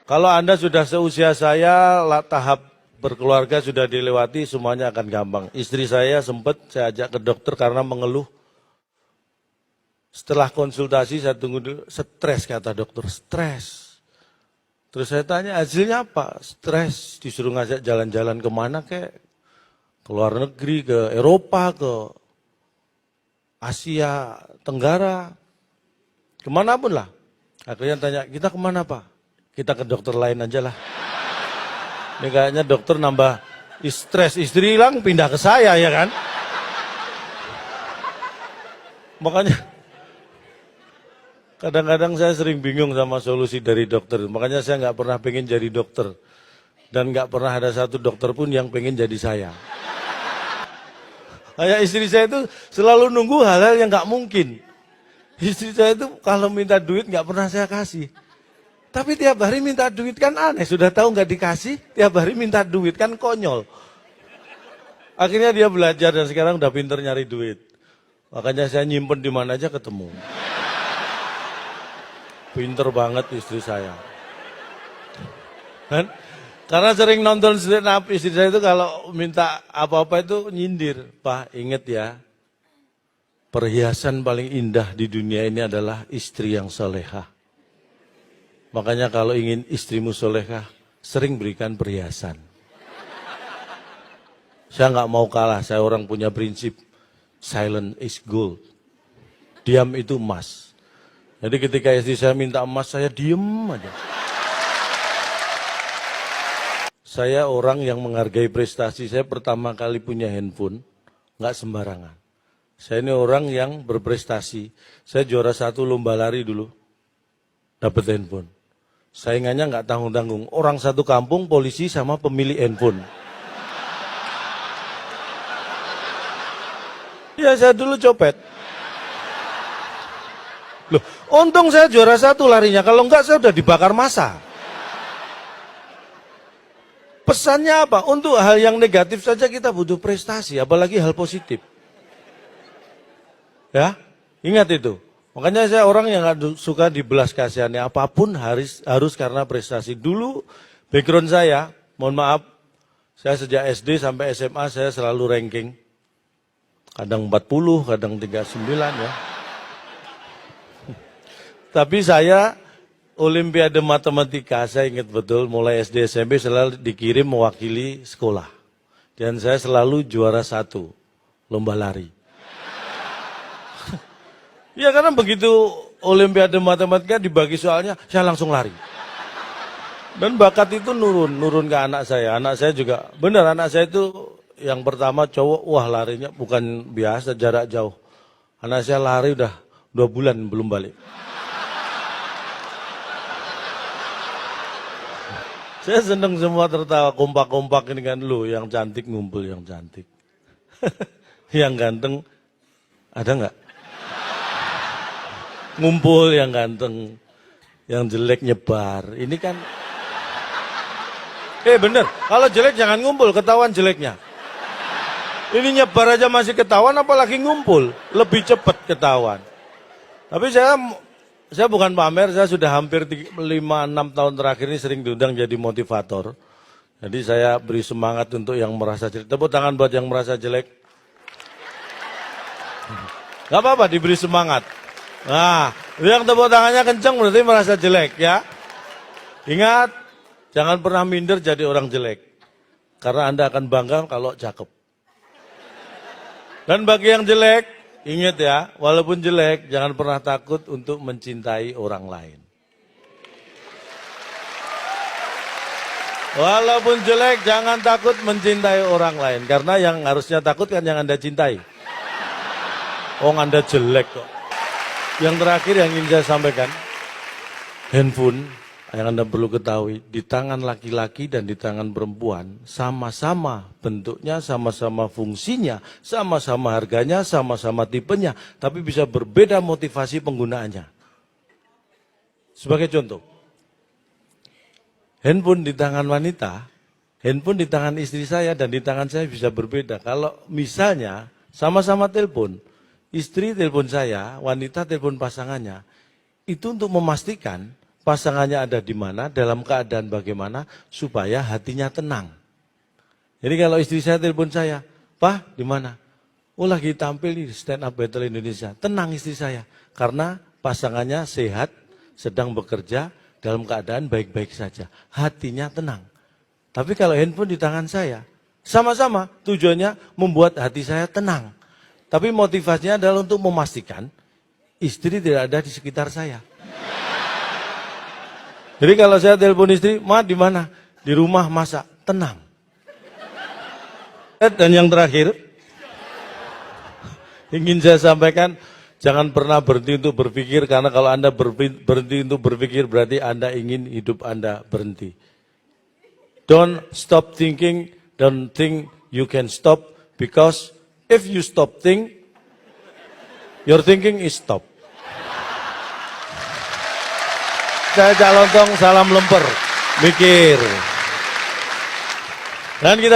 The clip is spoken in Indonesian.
Kalau Anda sudah seusia saya, tahap berkeluarga sudah dilewati, semuanya akan gampang. Istri saya sempat saya ajak ke dokter karena mengeluh. Setelah konsultasi saya tunggu dulu, stres kata dokter, stres. Terus saya tanya hasilnya apa? Stres, disuruh ngajak jalan-jalan kemana kek? Ke luar negeri, ke Eropa, ke Asia Tenggara, kemana pun lah. Akhirnya tanya, kita kemana Pak? Kita ke dokter lain aja lah. Ini kayaknya dokter nambah stres, istri hilang pindah ke saya ya kan. Makanya kadang-kadang saya sering bingung sama solusi dari dokter. Makanya saya nggak pernah pengen jadi dokter. Dan nggak pernah ada satu dokter pun yang pengen jadi saya. Kayak istri saya itu selalu nunggu hal-hal yang nggak mungkin. Istri saya itu kalau minta duit nggak pernah saya kasih. Tapi tiap hari minta duit kan aneh. Sudah tahu nggak dikasih, tiap hari minta duit kan konyol. Akhirnya dia belajar dan sekarang udah pinter nyari duit. Makanya saya nyimpen di mana aja ketemu. Pinter banget istri saya. Kan? Karena sering nonton stand up, istri saya itu kalau minta apa-apa itu nyindir. Pak, inget ya, perhiasan paling indah di dunia ini adalah istri yang solehah. Makanya kalau ingin istrimu solehah, sering berikan perhiasan. Saya nggak mau kalah, saya orang punya prinsip, silent is gold. Diam itu emas. Jadi ketika istri saya minta emas, saya diem aja. Saya orang yang menghargai prestasi. Saya pertama kali punya handphone, nggak sembarangan. Saya ini orang yang berprestasi. Saya juara 1 lomba lari dulu, dapat handphone. Saingannya nggak tanggung-tanggung. Orang satu kampung, polisi sama pemilik handphone. Ya saya dulu copet. Loh, untung saya juara 1 larinya. Kalau enggak saya udah dibakar massa. Pesannya apa? Untuk hal yang negatif saja kita butuh prestasi, apalagi hal positif. Ya, ingat itu. Makanya saya orang yang gak suka dibelas kasihannya, apapun harus karena prestasi. Dulu background saya, mohon maaf, saya sejak SD sampai SMA saya selalu ranking. Kadang 40, kadang 39 ya. Tapi saya Olimpiade Matematika, saya ingat betul, mulai SD SMP selalu dikirim mewakili sekolah. Dan saya selalu juara 1, lomba lari. Ya karena begitu Olimpiade Matematika dibagi soalnya, saya langsung lari. Dan bakat itu nurun ke anak saya. Anak saya juga, benar anak saya itu yang pertama cowok, wah larinya bukan biasa, jarak jauh. Anak saya lari udah 2 bulan belum balik. Saya seneng semua tertawa, kompak-kompak ini kan lu, yang cantik ngumpul yang cantik. Yang ganteng, ada nggak? Ngumpul yang ganteng, yang jelek nyebar. Ini kan, bener, kalau jelek jangan ngumpul, ketahuan jeleknya. Ini nyebar aja masih ketahuan, apalagi ngumpul, lebih cepat ketahuan. Tapi saya bukan pamer, saya sudah hampir 5-6 tahun terakhir ini sering diundang jadi motivator. Jadi saya beri semangat untuk yang merasa jelek. Tepuk tangan buat yang merasa jelek. Gak apa-apa diberi semangat. Nah, yang tepuk tangannya kencang berarti merasa jelek ya. Ingat, jangan pernah minder jadi orang jelek. Karena Anda akan bangga kalau cakep. Dan bagi yang jelek, ingat ya, walaupun jelek, jangan pernah takut untuk mencintai orang lain. Walaupun jelek, jangan takut mencintai orang lain. Karena yang harusnya takut kan yang Anda cintai. Oh, Anda jelek kok. Yang terakhir yang ingin saya sampaikan, handphone yang Anda perlu ketahui, di tangan laki-laki dan di tangan perempuan, sama-sama bentuknya, sama-sama fungsinya, sama-sama harganya, sama-sama tipenya, tapi bisa berbeda motivasi penggunaannya. Sebagai contoh, handphone di tangan wanita, handphone di tangan istri saya dan di tangan saya bisa berbeda. Kalau misalnya sama-sama telepon, istri telepon saya, wanita telepon pasangannya, itu untuk memastikan pasangannya ada di mana, dalam keadaan bagaimana, supaya hatinya tenang. Jadi kalau istri saya telepon saya, Pak, di mana? Oh, lagi tampil di Stand Up Battle Indonesia. Tenang istri saya, karena pasangannya sehat, sedang bekerja, dalam keadaan baik-baik saja. Hatinya tenang. Tapi kalau handphone di tangan saya, sama-sama tujuannya membuat hati saya tenang. Tapi motivasinya adalah untuk memastikan istri tidak ada di sekitar saya. Jadi kalau saya telepon istri, Ma di mana? Di rumah masak, tenang. Dan yang terakhir, ingin saya sampaikan, jangan pernah berhenti untuk berpikir, karena kalau Anda berhenti untuk berpikir, berarti Anda ingin hidup Anda berhenti. Don't stop thinking, don't think you can stop, because if you stop think, your thinking is stop. Saya Cak Lontong, salam lemper, mikir. Dan kita